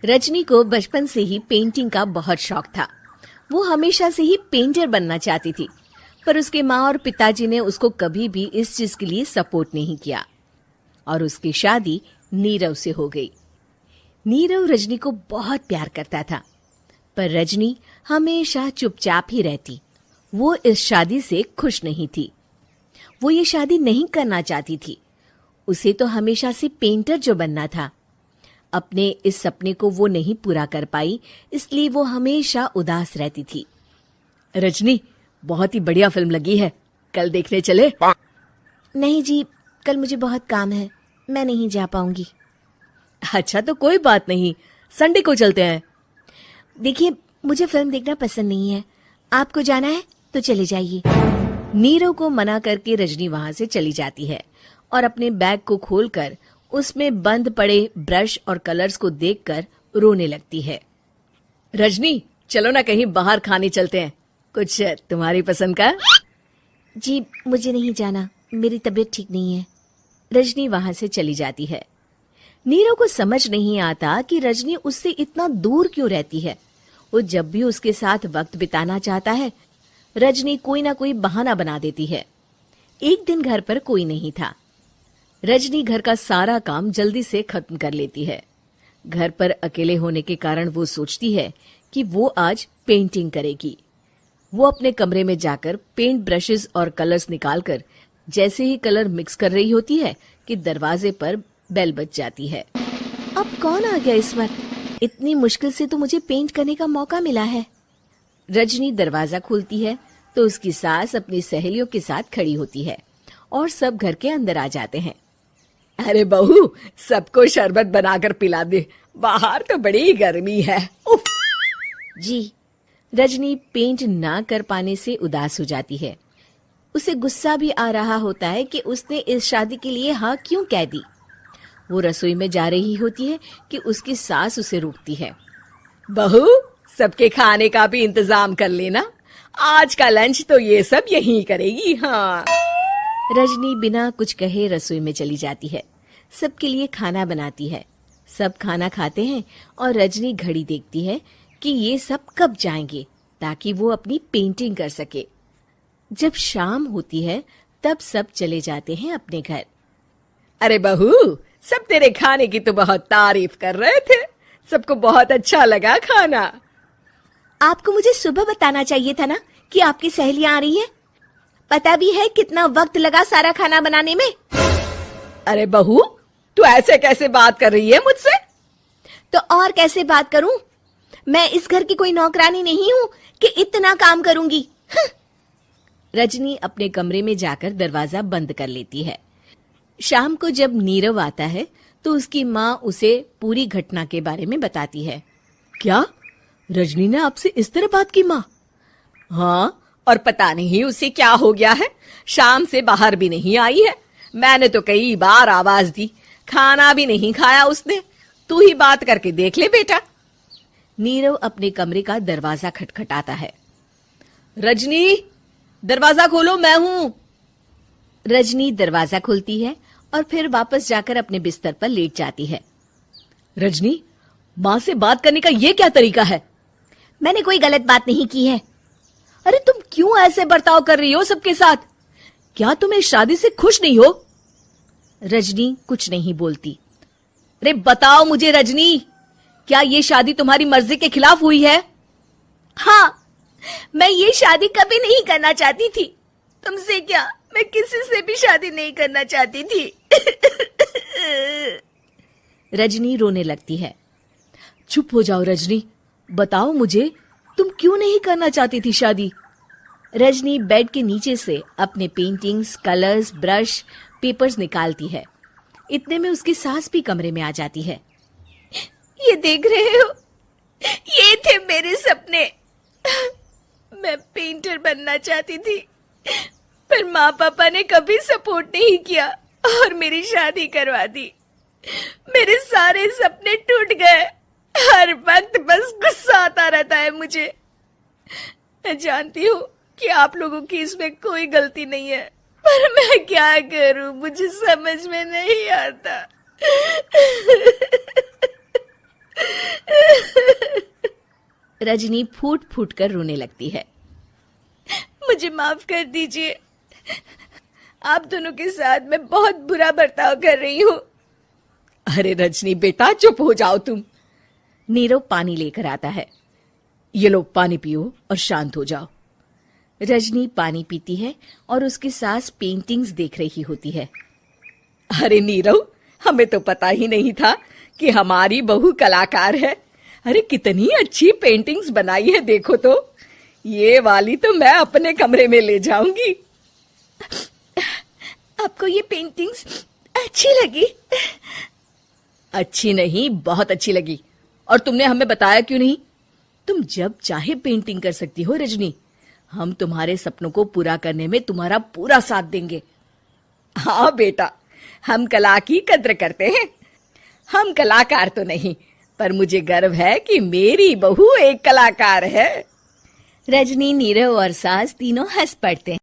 रजनी को बचपन से ही पेंटिंग का बहुत शौक था। वो हमेशा से ही पेंटर बनना चाहती थी, पर उसके माँ और पिताजी ने उसको कभी भी इस चीज के लिए सपोर्ट नहीं किया और उसकी शादी नीरव से हो गई। नीरव रजनी को बहुत प्यार करता था, पर रजनी हमेशा चुपचाप ही रहती। वो इस शादी से खुश नहीं थी। वो ये शादी नहीं करना चाहती थी। उसे तो हमेशा से पेंटर जो बनना था। अपने इस सपने को वो नहीं पूरा कर पाई, इसलिए वो हमेशा उदास रहती थी। रजनी, बहुत ही बढ़िया फिल्म लगी है, कल देखने चले? नहीं जी, कल मुझे बहुत काम है, मैं नहीं जा पाऊंगी। अच्छा तो कोई बात नहीं, संडे को चलते हैं। देखिए, मुझे फिल्म देखना पसंद नहीं है। आपको जाना है तो चले जाइए। नीरव को मना करके रजनी वहां से चली जाती है और अपने बैग को खोलकर उसमें बंद पड़े ब्रश और कलर्स को देखकर रोने लगती है। रजनी, चलो ना कहीं बाहर खाने चलते हैं, कुछ तुम्हारी पसंद का। जी, मुझे नहीं जाना, मेरी तबीयत ठीक नहीं है। रजनी वहां से चली जाती है। नीरव को समझ नहीं आता कि रजनी उससे इतना दूर क्यों रहती है। वो जब भी उसके साथ वक्त बिताना चाहता है, रजनी कोई ना कोई बहाना बना देती है। एक दिन घर पर कोई नहीं था। रजनी घर का सारा काम जल्दी से खत्म कर लेती है। घर पर अकेले होने के कारण वो सोचती है कि वो आज पेंटिंग करेगी। वो अपने कमरे में जाकर पेंट ब्रशेस और कलर्स निकालकर जैसे ही कलर मिक्स कर रही होती है कि दरवाजे पर बेल बज जाती है। अब कौन आ गया इस वक्त? इतनी मुश्किल से तो मुझे पेंट करने का मौका मिला है। रजनी दरवाजा खोलती है तो उसकी सास अपनी सहेलियों के साथ खड़ी होती है और सब घर के अंदर आ जाते हैं। अरे बहू, सबको शरबत बनाकर पिला दे, बाहर तो बड़ी गर्मी है। उफ। जी। रजनी पेंट ना कर पाने से उदास हो जाती है। उसे गुस्सा भी आ रहा होता है कि उसने इस शादी के लिए हाँ क्यों कह दी। वो रसोई में जा रही होती है कि उसकी सास उसे रोकती है। बहू, सबके खाने का भी इंतजाम कर लेना, आज का लंच तो ये सब यहीं करेगी। हाँ। रजनी बिना कुछ कहे रसोई में चली जाती है। सबके लिए खाना बनाती है। सब खाना खाते हैं और रजनी घड़ी देखती है कि ये सब कब जाएंगे ताकि वो अपनी पेंटिंग कर सके। जब शाम होती है तब सब चले जाते हैं अपने घर। अरे बहू, सब तेरे खाने की तो बहुत तारीफ कर रहे थे, सबको बहुत अच्छा लगा खाना। आपको मुझे सुबह बताना चाहिए था ना कि आपकी सहेलियां आ रही हैं। पता भी है कितना वक्त लगा सारा खाना बनाने में। अरे बहू, तू ऐसे कैसे बात कर रही है मुझसे? तो और कैसे बात करूं? मैं इस घर की कोई नौकरानी नहीं हूं कि इतना काम करूंगी। रजनी अपने कमरे में जाकर दरवाजा बंद कर लेती है। शाम को जब नीरव आता है तो उसकी माँ उसे पूरी घटना के बारे में बताती है। क्या रजनी ने आपसे इस तरह बात की माँ? हाँ, और पता नहीं उसे क्या हो गया है, शाम से बाहर भी नहीं आई है। मैंने तो कई बार आवाज दी, खाना भी नहीं खाया उसने। तू ही बात करके देख ले बेटा। नीरव अपने कमरे का दरवाजा खटखटाता है। रजनी, दरवाजा खोलो, मैं हूं। रजनी दरवाजा खोलती है और फिर वापस जाकर अपने बिस्तर पर लेट जाती है। रजनी, माँ से बात करने का ये क्या तरीका है? मैंने कोई गलत बात नहीं की है। अरे तुम क्यों ऐसे बर्ताव कर रही हो सबके साथ? क्या तुम इस शादी से खुश नहीं हो? रजनी कुछ नहीं बोलती। अरे बताओ मुझे रजनी, क्या ये शादी तुम्हारी मर्जी के खिलाफ हुई है? हाँ, मैं ये शादी कभी नहीं करना चाहती थी। तुमसे क्या, मैं किसी से भी शादी नहीं करना चाहती थी। रजनी रोने लगती है। चुप हो जाओ रजनी, बताओ मुझे, तुम क्यों नहीं करना चाहती थी शादी? रजनी बेड के नीचे से अपने पेंटिंग्स, कलर्स, ब्रश, पेपर्स निकालती है। इतने में उसकी सास भी कमरे में आ जाती है। ये देख रहे हो, ये थे मेरे सपने। मैं पेंटर बनना चाहती थी, पर माँ पापा ने कभी सपोर्ट नहीं किया और मेरी शादी करवा दी। मेरे सारे सपने टूट गए। हर वक्त बस गुस्सा आता रहता है मुझे। मैं जानती हूँ कि आप लोगों की इसमें कोई गलती नहीं है, पर मैं क्या करूं, मुझे समझ में नहीं आता। रजनी फूट फूट कर रोने लगती है। मुझे माफ कर दीजिए, आप दोनों के साथ मैं बहुत बुरा बर्ताव कर रही हूँ। अरे रजनी बेटा, चुप हो जाओ तुम। नीरव पानी लेकर आता है। ये लो पानी पियो और शांत हो जाओ। रजनी पानी पीती है और उसकी सास पेंटिंग्स देख रही होती है। अरे नीरव, हमें तो पता ही नहीं था कि हमारी बहू कलाकार है। अरे कितनी अच्छी पेंटिंग्स बनाई है, देखो तो। ये वाली तो मैं अपने कमरे में ले जाऊंगी। आपको ये पेंटिंग्स अच्छी लगी? अच्छी नहीं, बहुत अच्छी लगी। और तुमने हमें बताया क्यों नहीं? तुम जब चाहे पेंटिंग कर सकती हो रजनी। हम तुम्हारे सपनों को पूरा करने में तुम्हारा पूरा साथ देंगे। हाँ बेटा, हम कला की कद्र करते हैं। हम कलाकार तो नहीं, पर मुझे गर्व है कि मेरी बहू एक कलाकार है। रजनी, नीरव और सास तीनों हंस पड़ते हैं।